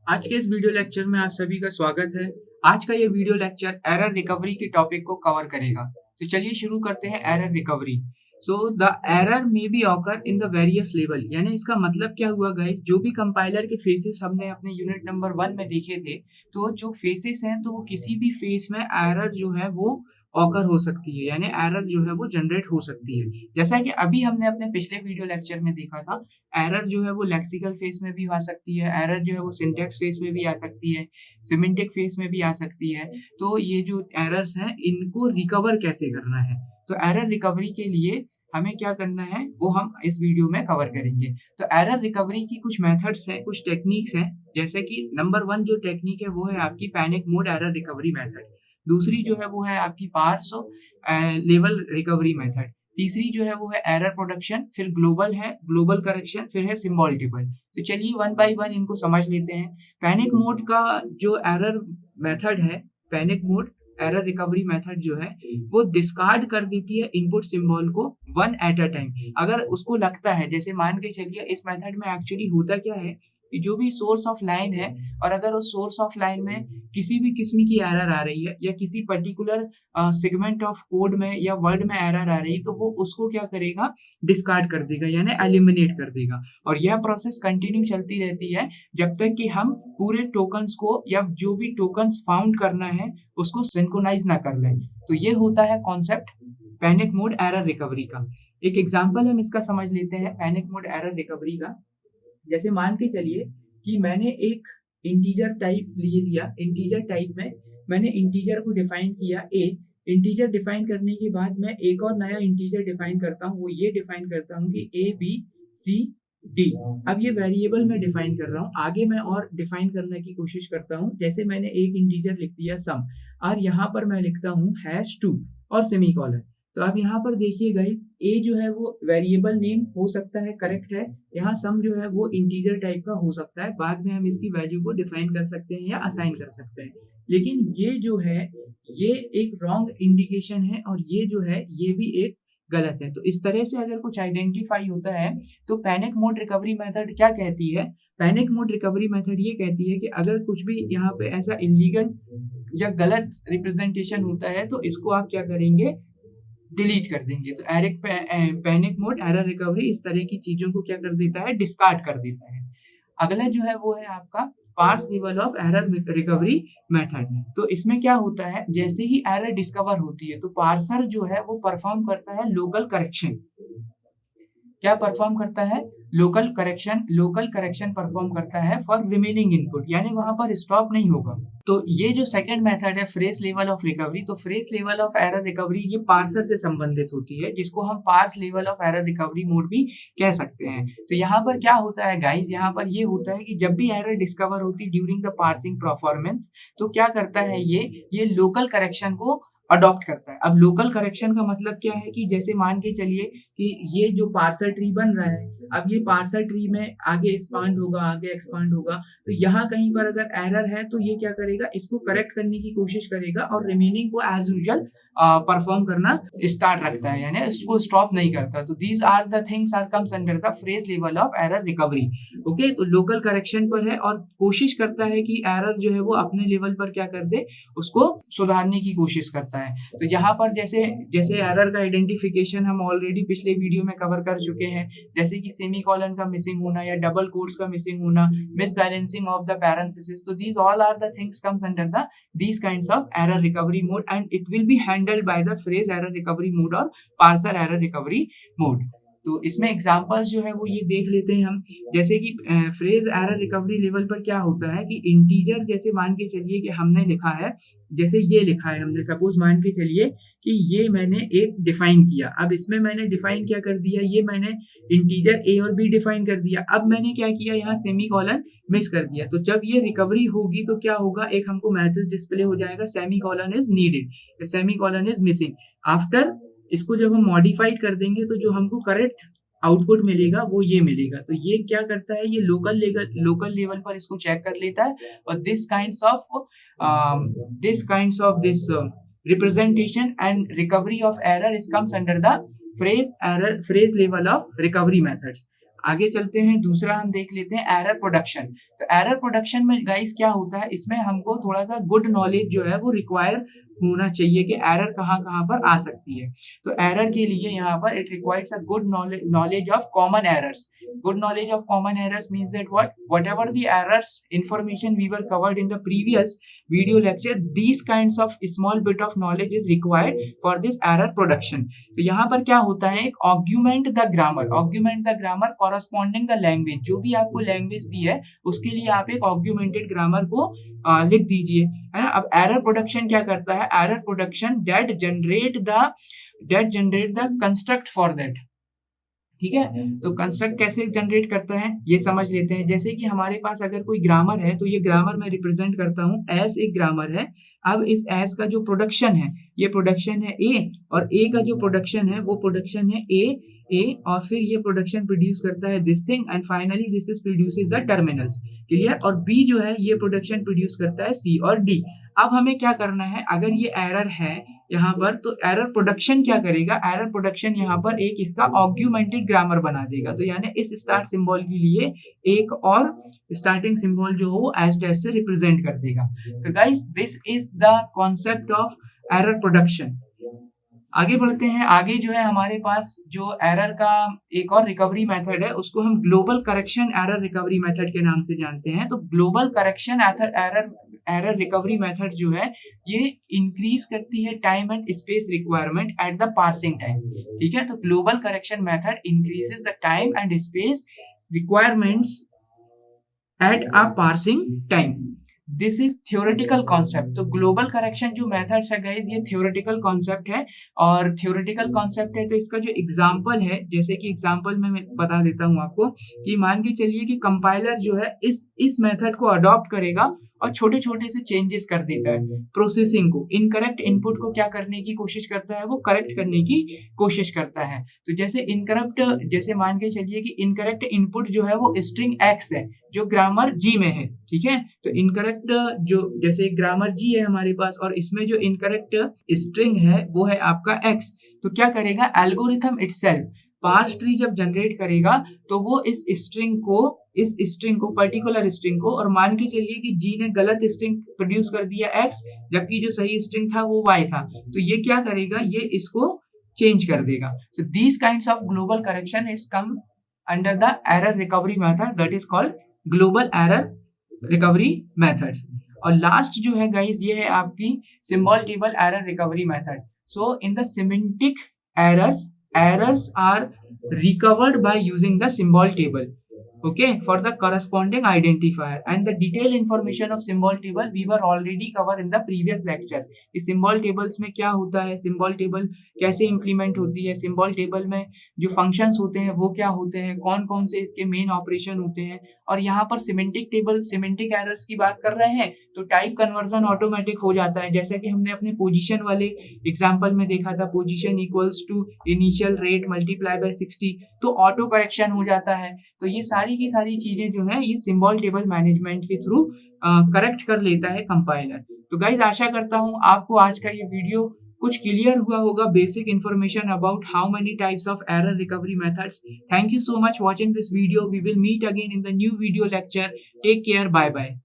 आज के इस वीडियो लेक्चर में आप सभी का स्वागत है। आज का ये वीडियो लेक्चर एरर रिकवरी के टॉपिक को कवर करेगा। तो चलिए शुरू करते हैं error recovery. So the error may be occur in the various level, यानी इसका मतलब क्या हुआ गाइस, जो भी कंपाइलर के फेसेस हमने अपने यूनिट नंबर 1 में देखे थे, तो जो फेसेस हैं तो वो किसी भी फेस में एरर जो है वो ऑकर हो सकती है, यानी एरर जो है वो जनरेट हो सकती है। जैसा कि अभी हमने अपने पिछले वीडियो लेक्चर में देखा था, एरर जो है वो लेक्सिकल फेस में भी आ सकती है, एरर जो है वो सिंटैक्स फेस में भी आ सकती है, सिमेंटिक फेस में भी आ सकती है। तो ये जो एरर्स हैं इनको रिकवर कैसे करना है, तो एरर रिकवरी के लिए हमें क्या करना है वो हम इस वीडियो में कवर करेंगे। तो एरर रिकवरी की कुछ मेथड्स हैं, कुछ टेक्निक्स हैं, जैसे कि नंबर 1 जो टेक्निक है वो है आपकी panic mode error recovery method. दूसरी जो है वो है आपकी पार्स लेवल रिकवरी मेथड। तीसरी जो है वो है एरर प्रोडक्शन, फिर ग्लोबल है ग्लोबल करेक्शन, फिर है सिंबल टेबल। तो चलिए वन बाय वन इनको समझ लेते हैं। पैनिक मोड का जो एरर मेथड है, panic mode error recovery method जो है वो डिस्कार्ड कर देती है इनपुट सिंबल को वन एट अ टाइम। अगर उसको लगता है, जैसे मान के चलिए इस मेथड में एक्चुअली होता क्या है कि जो भी सोर्स ऑफ लाइन है, और अगर उस सोर्स ऑफ लाइन में किसी भी किस्म की एरर आ रही है या किसी पर्टिकुलर सेगमेंट ऑफ कोड में या वर्ड में एरर आ रही है, तो वो उसको क्या करेगा, डिस्कार्ड कर देगा, यानी एलिमिनेट कर देगा। और यह प्रोसेस कंटिन्यू चलती रहती है जब तक कि हम पूरे टोकन्स को या जो भी टोकन्स फाउंड करना है उसको सिंक्रोनाइज ना कर लें। तो ये होता है concept panic mode error recovery का। एक एग्जांपल हम इसका समझ लेते हैं पैनिक मोड एरर रिकवरी का। जैसे मान के चलिए कि मैंने एक इंटीजर टाइप लिया, इंटीजर टाइप में मैंने इंटीजर को डिफाइन किया ए। इंटीजर डिफाइन करने के बाद मैं एक और नया इंटीजर डिफाइन करता हूँ, वो ये डिफाइन करता हूँ कि ए बी सी डी। अब ये वेरिएबल में डिफाइन कर रहा हूँ, आगे मैं और डिफाइन करने की कोशिश करता हूँ। जैसे मैंने एक इंटीजर लिख दिया सम, और यहाँ पर मैं लिखता हूँ #2 और सेमीकोलन। तो अब यहाँ पर देखिए गाइस, ए जो है वो वेरिएबल नेम हो सकता है, करेक्ट है। यहाँ सम जो है वो इंटीजर टाइप का हो सकता है, बाद में हम इसकी वैल्यू को डिफाइन कर सकते हैं या असाइन कर सकते हैं। लेकिन ये जो है ये एक रॉन्ग इंडिकेशन है, और ये जो है ये भी एक गलत है। तो इस तरह से अगर कुछ आइडेंटिफाई होता है तो पैनिक मोड रिकवरी मेथड क्या कहती है, पैनिक मोड रिकवरी मेथड ये कहती है कि अगर कुछ भी यहाँ पे ऐसा इलीगल या गलत रिप्रेजेंटेशन होता है तो इसको आप क्या करेंगे, डिलीट कर देंगे। तो पैनिक मोड एरर रिकवरी इस तरह की चीजों को क्या कर देता है, डिस्कार्ड कर देता है। अगला जो है वो है आपका parse level of error recovery method. तो इसमें क्या होता है, जैसे ही एरर डिस्कवर होती है तो पार्सर जो है वो परफॉर्म करता है लोकल करेक्शन। क्या परफॉर्म करता है, लोकल करेक्शन परफॉर्म करता है फॉर रिमेनिंग इनपुट, यानी वहां पर स्टॉप नहीं होगा। तो ये जो सेकंड मेथड है फ्रेज लेवल ऑफ रिकवरी, तो phrase level of error recovery ये पार्सर से संबंधित होती है, जिसको हम parse level of error recovery mode भी कह सकते हैं। तो यहाँ पर क्या होता है गाइस, यहाँ पर ये होता है कि जब भी एरर डिस्कवर होती है ड्यूरिंग द पार्सिंग परफॉर्मेंस, तो क्या करता है ये लोकल करेक्शन को अडॉप्ट करता है। अब लोकल करेक्शन का मतलब क्या है कि जैसे मान के चलिए कि ये जो पार्सर ट्री बन रहा है, अब ये पार्सर ट्री में आगे एक्सपांड होगा, आगे एक्सपांड होगा, तो यहाँ कहीं पर अगर एरर है तो ये क्या करेगा, इसको करेक्ट करने की कोशिश करेगा और रिमेनिंग को एज यूजुअल परफॉर्म करना स्टार्ट रखता है, यानी इसको स्टॉप नहीं करता। तो these are the things are comes under the phrase level of error recovery. Okay, तो लोकल करेक्शन पर है और कोशिश करता है कि एरर जो है वो अपने लेवल पर क्या कर दे, उसको सुधारने की कोशिश करता है। तो यहाँ पर जैसे जैसे एरर का आइडेंटिफिकेशन हम ऑलरेडी पिछले वीडियो में कवर कर चुके हैं, जैसे कि सेमीकोलन का मिसिंग होना या डबल कोट्स का मिसिंग होना, मिसबैलेंसिंग ऑफ द पैरेंथेसिस, तो these all are the things comes under the these kinds of error recovery mode, and it will be handled by the phrase error recovery mode or parser error recovery mode। तो इसमें examples जो है वो ये देख लेते हैं हम। जैसे कि फ्रेज एरर रिकवरी लेवल पर क्या होता है कि इंटीजर, जैसे मान के चलिए कि हमने लिखा है, जैसे ये लिखा है हमने, सपोज मान के चलिए कि ये मैंने एक डिफाइन किया। अब इसमें मैंने डिफाइन क्या कर दिया, ये मैंने इंटीजर ए और बी डिफाइन कर दिया। अब मैंने क्या किया, यहाँ सेमीकोलन मिस कर दिया। तो जब ये रिकवरी होगी तो क्या होगा, एक हमको मैसेज डिस्प्ले हो जाएगा, semicolon is needed, semicolon is missing. After इसको जब हम मॉडिफाइड कर देंगे तो जो हमको करेक्ट आउटपुट मिलेगा वो ये मिलेगा। तो ये क्या करता है, ये लोकल लेवल पर इसको चेक कर लेता है, और this kinds of this representation and recovery of error is comes under the phrase level of recovery methods। आगे चलते हैं, दूसरा हम देख लेते हैं एरर प्रोडक्शन। तो एरर प्रोडक्शन में गाइस क्या होता है, इसमें हमको थोड़ा सा गुड नॉलेज जो है वो रिक्वायर होना चाहिए कि एरर कहाँ-कहाँ पर आ सकती है। तो एरर के लिए यहाँ पर it requires a good knowledge of common errors. Good knowledge of common errors means that whatever the errors information we were covered in the previous video lecture, these kinds of small bit of knowledge is required for this error production. तो यहाँ पर क्या होता है, एक augment the grammar corresponding the language, जो भी आपको लैंग्वेज दी है उसके लिए आप एक augmented grammar को लिख दीजिए, है ना। अब एरर प्रोडक्शन क्या करता है, error production that generate the construct for that, ठीक है। तो कंस्ट्रक्ट कैसे जनरेट करता है ये समझ लेते हैं। जैसे कि हमारे पास अगर कोई ग्रामर है तो ये ग्रामर मैं रिप्रेजेंट करता हूँ एज एक ग्रामर है। अब इस एज का जो प्रोडक्शन है, ये प्रोडक्शन है ए, और ए का जो प्रोडक्शन है वो प्रोडक्शन है ए, और फिर ये प्रोडक्शन प्रोड्यूस करता है this thing, and finally this is produces the terminals, clear. और बी जो है ये प्रोडक्शन प्रोड्यूस करता है सी और डी। अब हमें क्या करना है, अगर ये एरर है यहाँ पर, तो एरर प्रोडक्शन क्या करेगा, एरर प्रोडक्शन यहाँ पर एक इसका ऑग्यूमेंटेड ग्रामर बना देगा। तो यानी इस स्टार्ट सिंबल के लिए एक और स्टार्टिंग सिंबल जो हो वो एज डैश से रिप्रेजेंट कर देगा। तो guys this is the concept of error production. आगे बढ़ते हैं, आगे जो है हमारे पास जो एरर का एक और रिकवरी मेथड है उसको हम global correction error recovery method के नाम से जानते हैं। तो global correction error recovery method जो है ये इंक्रीज करती है time and space requirement at the parsing time, ठीक है। तो global correction method increases the time and space requirements at a parsing time. This is theoretical concept. तो global correction जो मेथड्स है गाइज ये थ्योरेटिकल कॉन्सेप्ट है, और theoretical concept है तो इसका जो एग्जांपल है, जैसे कि एग्जांपल में मैं बता देता हूं आपको कि मान के चलिए कि कंपाइलर जो है इस मेथड को अडॉप्ट करेगा और छोटे छोटे से चेंजेस कर देता है प्रोसेसिंग को, इनकरेक्ट इनपुट को क्या करने की कोशिश करता है, वो करेक्ट करने की कोशिश करता है। तो जैसे मान के चलिए कि इनकरेक्ट इनपुट जो है वो स्ट्रिंग एक्स है जो ग्रामर जी में है, ठीक है। तो इनकरेक्ट जो जैसे ग्रामर जी है हमारे पास और इसमें जो इनकरेक्ट स्ट्रिंग है वो है आपका एक्स। तो क्या करेगा, एल्गोरिथम इटसेल्फ पार्स ट्री जब जनरेट करेगा तो वो इस स्ट्रिंग को पर्टिकुलर स्ट्रिंग को, और मान के चलिए कि जी ने गलत स्ट्रिंग प्रोड्यूस कर दिया एक्स जबकि जो सही स्ट्रिंग था वो वाई था, तो ये क्या करेगा, ये इसको चेंज कर देगा। So these kinds of global correction is come under the error recovery method that is called global error recovery methods। और लास्ट जो है गाइस ये है आपकी symbol table error recovery method। So in the semantic errors are recovered by using the symbol table, okay, for the corresponding identifier, and the detailed information of symbol table we were already covered in the previous lecture। इस symbol tables में क्या होता है, symbol table कैसे implement होती है, symbol table में जो functions होते हैं वो क्या होते हैं, कौन कौन से इसके main operation होते हैं, और यहाँ पर semantic errors की बात कर रहे हैं तो टाइप कन्वर्जन ऑटोमेटिक हो जाता है। जैसा कि हमने अपने पोजीशन वाले एग्जांपल में देखा था, position equals to initial rate multiply by 60, तो ऑटो करेक्शन हो जाता है। तो ये सारी की सारी चीजें जो है ये सिंबल टेबल मैनेजमेंट के थ्रू करेक्ट कर लेता है कंपाइलर। तो गाइज आशा करता हूँ आपको आज का ये वीडियो कुछ क्लियर हुआ होगा, basic information about how many types of error recovery methods. Thank you so much watching this video. We will meet again in the new video lecture. Take care, bye bye.